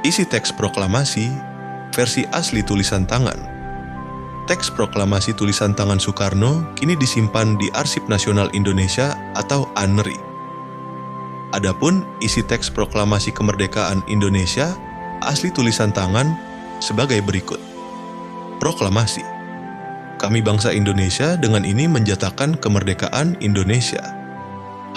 Isi teks proklamasi versi asli tulisan tangan. Teks proklamasi tulisan tangan Soekarno kini disimpan di Arsip Nasional Indonesia atau ANRI. Adapun isi teks proklamasi kemerdekaan Indonesia asli tulisan tangan sebagai berikut. Proklamasi. Kami bangsa Indonesia dengan ini menjatakan kemerdekaan Indonesia.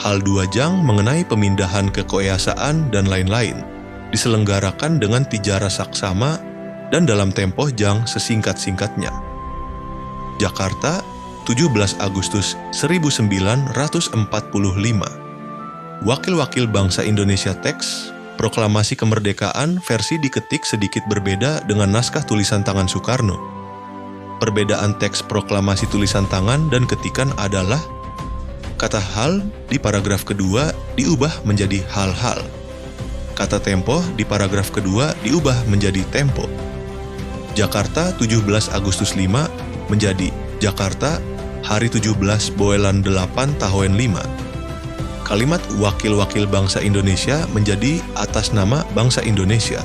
Hal 2 jang mengenai pemindahan kekuasaan dan lain-lain diselenggarakan dengan tijara saksama dan dalam tempo jang sesingkat-singkatnya. Jakarta, 17 Agustus 1945. Wakil-wakil bangsa Indonesia teks proklamasi kemerdekaan versi diketik sedikit berbeda dengan naskah tulisan tangan Soekarno. Perbedaan teks proklamasi tulisan tangan dan ketikan adalah kata hal di paragraf kedua diubah menjadi hal-hal. Kata tempo di paragraf kedua diubah menjadi tempo. Jakarta 17 Agustus 5 menjadi Jakarta hari 17 Boelan 8 Tahoen 5. Kalimat wakil-wakil bangsa Indonesia menjadi atas nama bangsa Indonesia.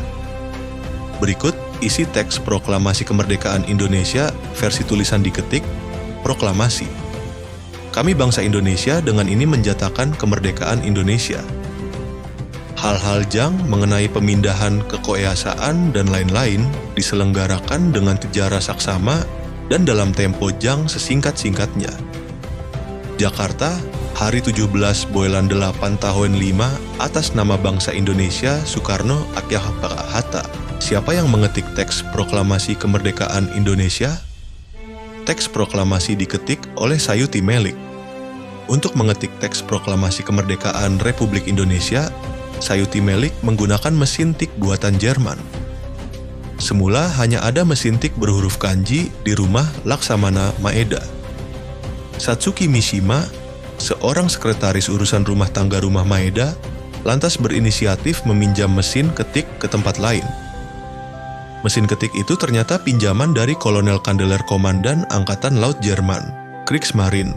Berikut isi teks proklamasi kemerdekaan Indonesia versi tulisan diketik proklamasi. Kami bangsa Indonesia dengan ini menjatakan kemerdekaan Indonesia. Hal-hal jang mengenai pemindahan kekuasaan dan lain-lain diselenggarakan dengan tijara saksama dan dalam tempo jang sesingkat-singkatnya. Jakarta, hari 17 Boelan 8 Tahoen 5 atas nama bangsa Indonesia Soekarno Hatta. Siapa yang mengetik teks proklamasi kemerdekaan Indonesia? Teks proklamasi diketik oleh Sayuti Melik. Untuk mengetik teks proklamasi kemerdekaan Republik Indonesia, Sayuti Melik menggunakan mesin tik buatan Jerman. Semula hanya ada mesin tik berhuruf kanji di rumah Laksamana Maeda. Satsuki Mishima, seorang sekretaris urusan rumah tangga rumah Maeda, lantas berinisiatif meminjam mesin ketik ke tempat lain. Mesin ketik itu ternyata pinjaman dari Kolonel Kandeler Komandan Angkatan Laut Jerman, Kriegsmarine,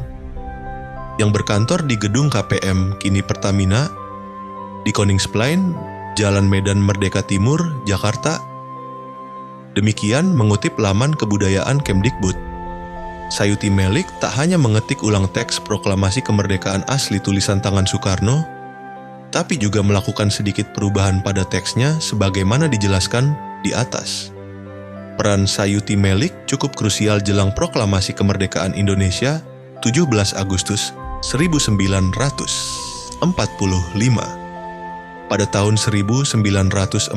yang berkantor di gedung KPM kini Pertamina, di Koningsplein, Jalan Medan Merdeka Timur, Jakarta. Demikian mengutip laman kebudayaan Kemdikbud. Sayuti Melik tak hanya mengetik ulang teks proklamasi kemerdekaan asli tulisan tangan Soekarno, tapi juga melakukan sedikit perubahan pada teksnya sebagaimana dijelaskan di atas. Peran Sayuti Melik cukup krusial jelang proklamasi kemerdekaan Indonesia 17 Agustus 1945. Pada tahun 1945,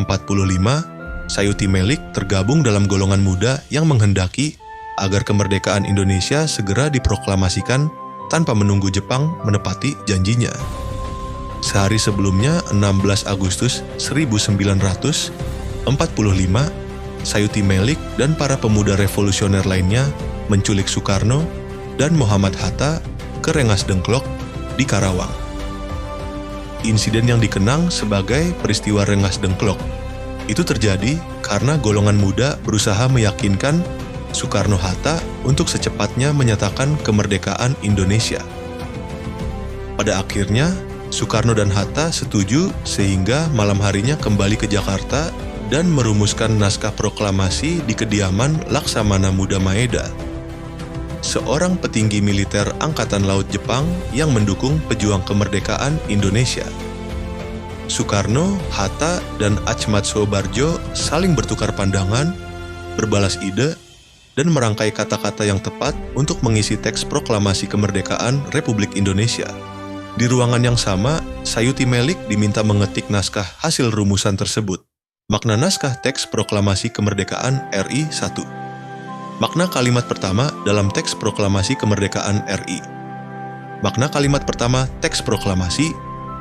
Sayuti Melik tergabung dalam golongan muda yang menghendaki agar kemerdekaan Indonesia segera diproklamasikan tanpa menunggu Jepang menepati janjinya. Sehari sebelumnya, 16 Agustus 1945, Sayuti Melik dan para pemuda revolusioner lainnya menculik Soekarno dan Muhammad Hatta ke Rengas Dengklok di Karawang. Insiden yang dikenang sebagai peristiwa Rengas Dengklok itu terjadi karena golongan muda berusaha meyakinkan Soekarno-Hatta untuk secepatnya menyatakan kemerdekaan Indonesia. Pada akhirnya, Soekarno dan Hatta setuju sehingga malam harinya kembali ke Jakarta dan merumuskan naskah proklamasi di kediaman Laksamana Muda Maeda, seorang petinggi militer Angkatan Laut Jepang yang mendukung pejuang kemerdekaan Indonesia. Soekarno, Hatta, dan Achmad Soebarjo saling bertukar pandangan, berbalas ide, dan merangkai kata-kata yang tepat untuk mengisi teks proklamasi kemerdekaan Republik Indonesia. Di ruangan yang sama, Sayuti Melik diminta mengetik naskah hasil rumusan tersebut. Makna naskah teks proklamasi kemerdekaan RI 1. Makna kalimat pertama dalam teks proklamasi kemerdekaan RI. Makna kalimat pertama teks proklamasi,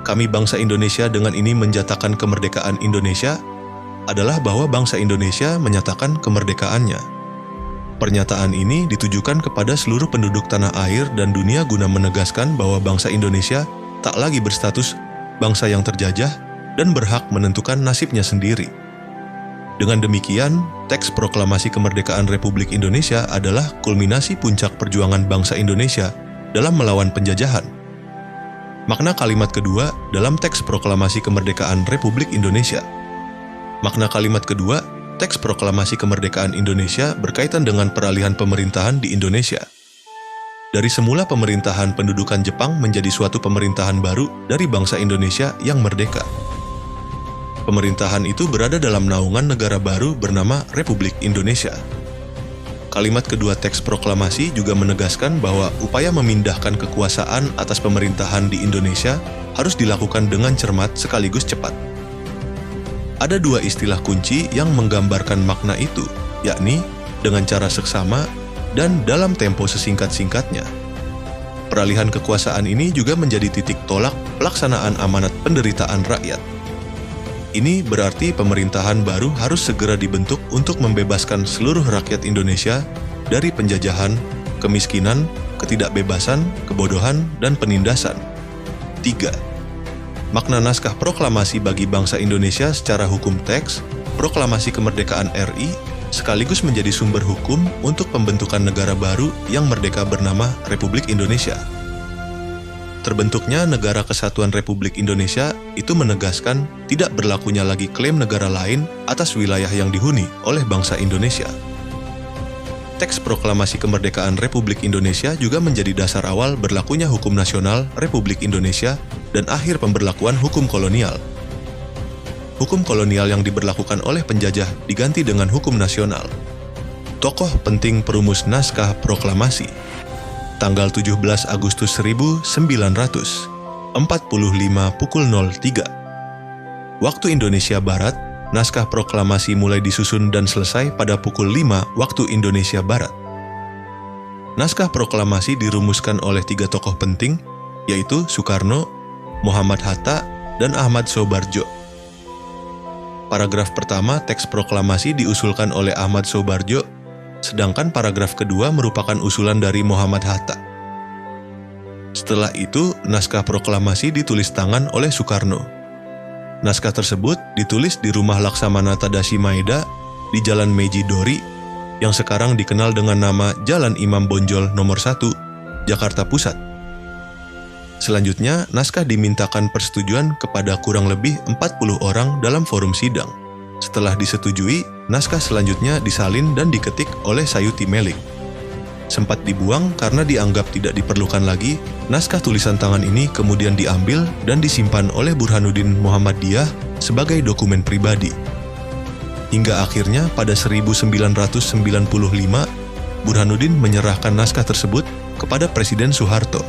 kami bangsa Indonesia dengan ini menjatakan kemerdekaan Indonesia, adalah bahwa bangsa Indonesia menyatakan kemerdekaannya. Pernyataan ini ditujukan kepada seluruh penduduk tanah air dan dunia guna menegaskan bahwa bangsa Indonesia tak lagi berstatus bangsa yang terjajah dan berhak menentukan nasibnya sendiri. Dengan demikian, teks proklamasi kemerdekaan Republik Indonesia adalah kulminasi puncak perjuangan bangsa Indonesia dalam melawan penjajahan. Makna kalimat kedua dalam teks proklamasi kemerdekaan Republik Indonesia. Makna kalimat kedua, teks proklamasi kemerdekaan Indonesia berkaitan dengan peralihan pemerintahan di Indonesia. Dari semula pemerintahan pendudukan Jepang menjadi suatu pemerintahan baru dari bangsa Indonesia yang merdeka. Pemerintahan itu berada dalam naungan negara baru bernama Republik Indonesia. Kalimat kedua teks proklamasi juga menegaskan bahwa upaya memindahkan kekuasaan atas pemerintahan di Indonesia harus dilakukan dengan cermat sekaligus cepat. Ada dua istilah kunci yang menggambarkan makna itu, yakni dengan cara seksama dan dalam tempo sesingkat-singkatnya. Peralihan kekuasaan ini juga menjadi titik tolak pelaksanaan amanat penderitaan rakyat. Ini berarti pemerintahan baru harus segera dibentuk untuk membebaskan seluruh rakyat Indonesia dari penjajahan, kemiskinan, ketidakbebasan, kebodohan, dan penindasan. 3. Makna naskah proklamasi bagi bangsa Indonesia secara hukum teks, proklamasi kemerdekaan RI sekaligus menjadi sumber hukum untuk pembentukan negara baru yang merdeka bernama Republik Indonesia. Terbentuknya Negara Kesatuan Republik Indonesia itu menegaskan tidak berlakunya lagi klaim negara lain atas wilayah yang dihuni oleh bangsa Indonesia. Teks proklamasi kemerdekaan Republik Indonesia juga menjadi dasar awal berlakunya hukum nasional Republik Indonesia dan akhir pemberlakuan hukum kolonial. Hukum kolonial yang diberlakukan oleh penjajah diganti dengan hukum nasional. Tokoh penting perumus naskah proklamasi. Tanggal 17 Agustus 1945 pukul 03. Waktu Indonesia Barat, naskah proklamasi mulai disusun dan selesai pada pukul 5 waktu Indonesia Barat. Naskah proklamasi dirumuskan oleh 3 tokoh penting, yaitu Soekarno, Muhammad Hatta, dan Ahmad Soebardjo. Paragraf pertama teks proklamasi diusulkan oleh Ahmad Soebardjo, sedangkan paragraf kedua merupakan usulan dari Muhammad Hatta. Setelah itu, naskah proklamasi ditulis tangan oleh Soekarno. Naskah tersebut ditulis di Rumah Laksamana Tadashi Maeda di Jalan Meiji Dori, yang sekarang dikenal dengan nama Jalan Imam Bonjol nomor 1, Jakarta Pusat. Selanjutnya, naskah dimintakan persetujuan kepada kurang lebih 40 orang dalam forum sidang. Setelah disetujui, naskah selanjutnya disalin dan diketik oleh Sayuti Melik. Sempat dibuang karena dianggap tidak diperlukan lagi, naskah tulisan tangan ini kemudian diambil dan disimpan oleh Burhanuddin Muhammadiyah sebagai dokumen pribadi. Hingga akhirnya pada 1995, Burhanuddin menyerahkan naskah tersebut kepada Presiden Soeharto.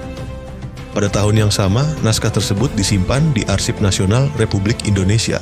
Pada tahun yang sama, naskah tersebut disimpan di Arsip Nasional Republik Indonesia.